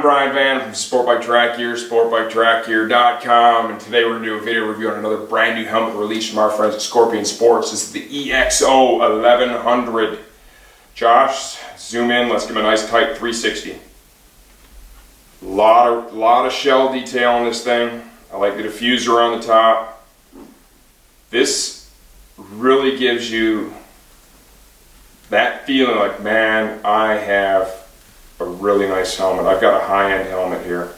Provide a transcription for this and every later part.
I'm Brian Van from Sport Bike Track Gear, sportbiketrackgear.com, and today we're going to do a video review on another brand new helmet released from our friends at Scorpion Sports. This is the EXO-1100. Josh, zoom in, let's give him a nice tight 360. Lot of shell detail on this thing. I like the diffuser on the top. This really gives you that feeling like, man, I have a really nice helmet. I've got a high-end helmet here.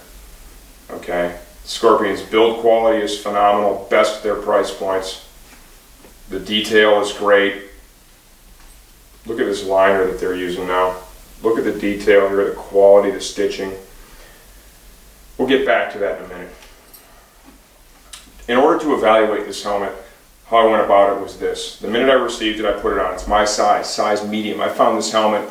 Okay, Scorpion's build quality is phenomenal, best at their price points. The detail is great. Look at this liner that they're using now. Look at the detail here, the quality, the stitching. We'll get back to that in a minute. In order to evaluate this helmet, how I went about it was this. The minute I received it, I put it on. It's my size medium. I found this helmet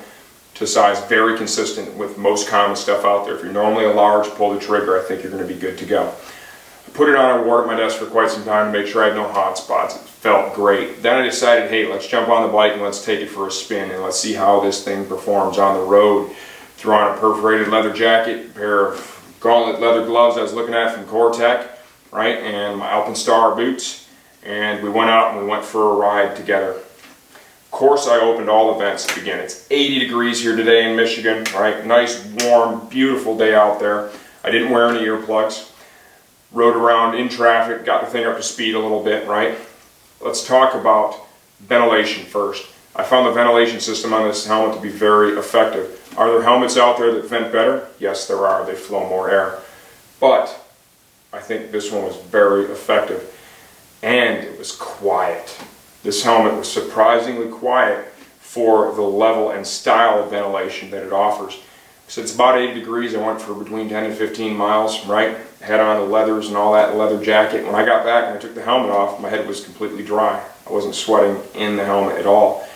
to size very consistent with most common stuff out there. If you're normally a large, pull the trigger, I think you're going to be good to go. I put it on, I wore it at my desk for quite some time to make sure I had no hot spots. It felt great. Then I decided, hey, let's jump on the bike and let's take it for a spin and let's see how this thing performs on the road. Threw on a perforated leather jacket, a pair of gauntlet leather gloves I was looking at from Core-Tech, right, and my Alpenstar boots, and we went out and we went for a ride together. Of course, I opened all the vents to begin. It's 80 degrees here today in Michigan, right? Nice, warm, beautiful day out there. I didn't wear any earplugs. Rode around in traffic, got the thing up to speed a little bit, right? Let's talk about ventilation first. I found the ventilation system on this helmet to be very effective. Are there helmets out there that vent better? Yes, there are. They flow more air. But I think this one was very effective. And it was quiet. This helmet was surprisingly quiet for the level and style of ventilation that it offers. So it's about 80 degrees. I went for between 10 and 15 miles, right? Had on the leathers and all that, leather jacket. When I got back and I took the helmet off, my head was completely dry. I wasn't sweating in the helmet at all.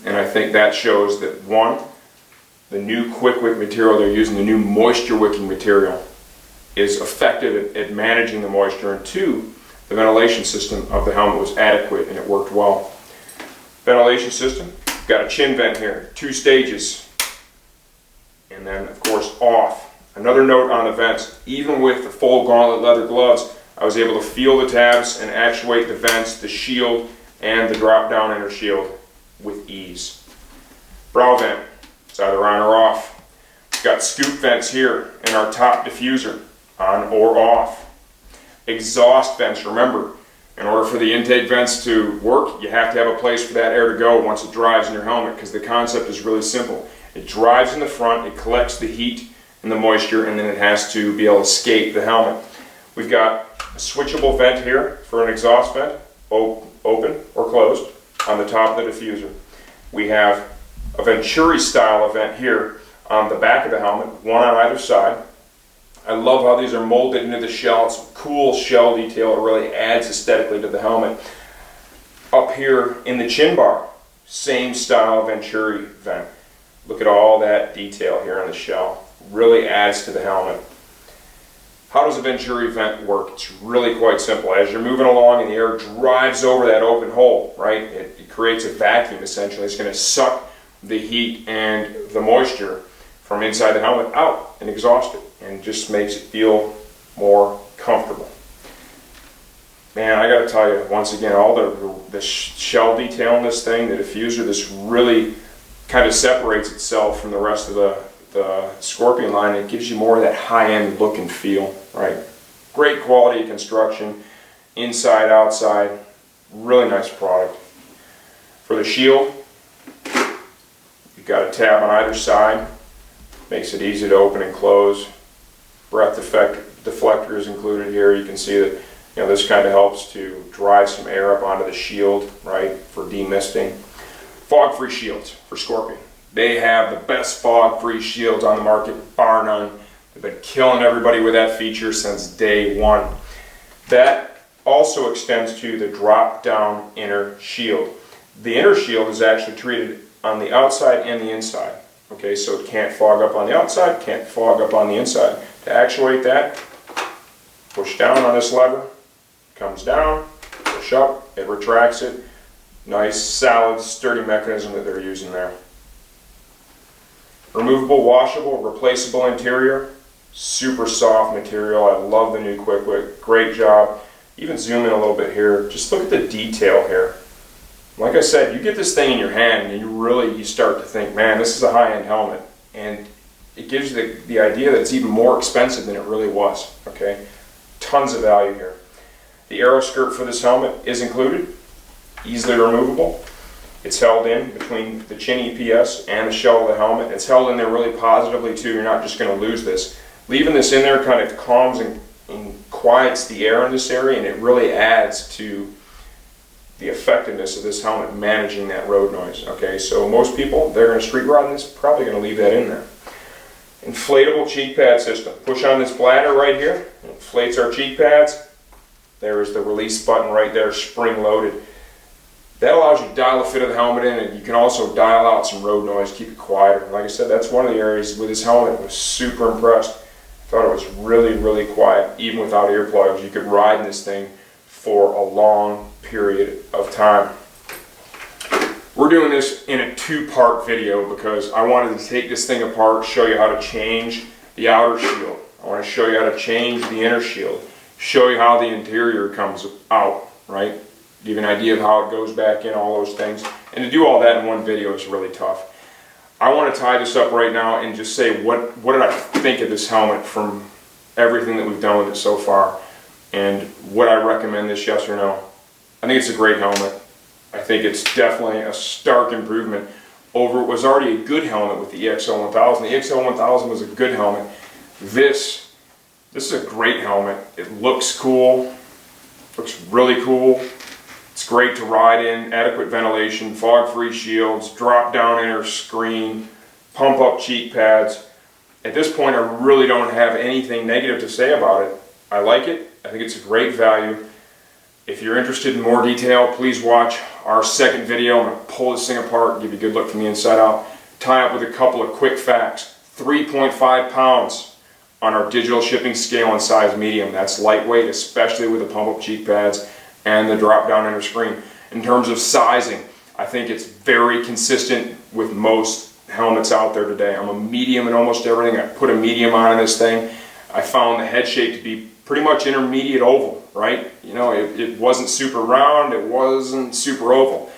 And I think that shows that, one, the new quick wick material they're using, the new moisture wicking material, is effective at managing the moisture, and two, the ventilation system of the helmet was adequate and it worked well. Ventilation system, got a chin vent here, 2 stages, and then of course off. Another note on the vents, even with the full gauntlet leather gloves, I was able to feel the tabs and actuate the vents, the shield, and the drop down inner shield with ease. Brow vent, it's either on or off. We've got scoop vents here and our top diffuser, on or off. Exhaust vents, remember, in order for the intake vents to work, you have to have a place for that air to go once it drives in your helmet, because the concept is really simple. It drives in the front, it collects the heat and the moisture, and then it has to be able to escape the helmet. We've got a switchable vent here for an exhaust vent, open or closed, on the top of the diffuser. We have a Venturi style vent here on the back of the helmet, one on either side. I love how these are molded into the shell. It's cool shell detail. It really adds aesthetically to the helmet. Up here in the chin bar, same style Venturi vent. Look at all that detail here on the shell. Really adds to the helmet. How does a Venturi vent work? It's really quite simple. As you're moving along and the air drives over that open hole, right, it creates a vacuum essentially. It's going to suck the heat and the moisture from inside the helmet out and exhaust it, and just makes it feel more comfortable. Man, I gotta tell you, once again, all the shell detail in this thing, the diffuser, this really kind of separates itself from the rest of the Scorpion line. It gives you more of that high-end look and feel, right? Great quality of construction, inside, outside, really nice product. For the shield, you've got a tab on either side. Makes it easy to open and close. Breath deflector is included here. You can see that, this kind of helps to drive some air up onto the shield, right, for demisting. Fog-free shields for Scorpion. They have the best fog-free shields on the market, bar none. They've been killing everybody with that feature since day one. That also extends to the drop-down inner shield. The inner shield is actually treated on the outside and the inside. Okay, so it can't fog up on the outside, can't fog up on the inside. To actuate that, push down on this lever, comes down, push up, it retracts it. Nice, solid, sturdy mechanism that they're using there. Removable, washable, replaceable interior. super soft material. I love the new Quick Wick, great job. Even zoom in a little bit here, just look at the detail here. Like I said, you get this thing in your hand and you start to think, man, this is a high-end helmet. And it gives you the idea that it's even more expensive than it really was, okay? Tons of value here. The aero skirt for this helmet is included, easily removable. It's held in between the chin EPS and the shell of the helmet. It's held in there really positively too. You're not just going to lose this. Leaving this in there kind of calms and quiets the air in this area, and it really adds to the effectiveness of this helmet managing that road noise. Okay, so most people, they're going to street ride in this, probably going to leave that in there. Inflatable cheek pad system. Push on this bladder right here, it inflates our cheek pads. There is the release button right there, spring loaded. That allows you to dial the fit of the helmet in, and you can also dial out some road noise, keep it quieter. Like I said, that's one of the areas with this helmet I was super impressed. I thought it was really, really quiet, even without earplugs. You could ride in this thing for a long period of time. We're doing this in a two-part video because I wanted to take this thing apart, show you how to change the outer shield. I want to show you how to change the inner shield, show you how the interior comes out, right? Give you an idea of how it goes back in, all those things. And to do all that in one video is really tough. I want to tie this up right now and just say what did I think of this helmet from everything that we've done with it so far, and would I recommend this, yes or no? I think it's a great helmet. I think it's definitely a stark improvement over what was already a good helmet with the EXO-1000. The EXO-1000 was a good helmet. This is a great helmet. It looks cool, looks really cool. It's great to ride in, adequate ventilation, fog-free shields, drop-down inner screen, pump-up cheek pads. At this point, I really don't have anything negative to say about it. I like it. I think it's a great value. If you're interested in more detail, please watch our second video. I'm going to pull this thing apart and give you a good look from the inside out. Tie up with a couple of quick facts. 3.5 pounds on our digital shipping scale in size medium. That's lightweight, especially with the pump-up cheek pads and the drop-down inner screen. In terms of sizing, I think it's very consistent with most helmets out there today. I'm a medium in almost everything. I put a medium on this thing. I found the head shape to be pretty much intermediate oval, right? You know, it wasn't super round, it wasn't super oval.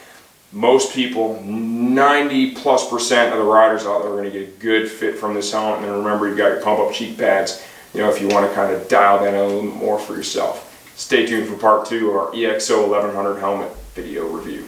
Most people, 90+% of the riders out there are going to get a good fit from this helmet. And remember, you've got your pump-up cheek pads, you know, if you want to kind of dial that in a little bit more for yourself. Stay tuned for part 2 of our EXO-1100 helmet video review.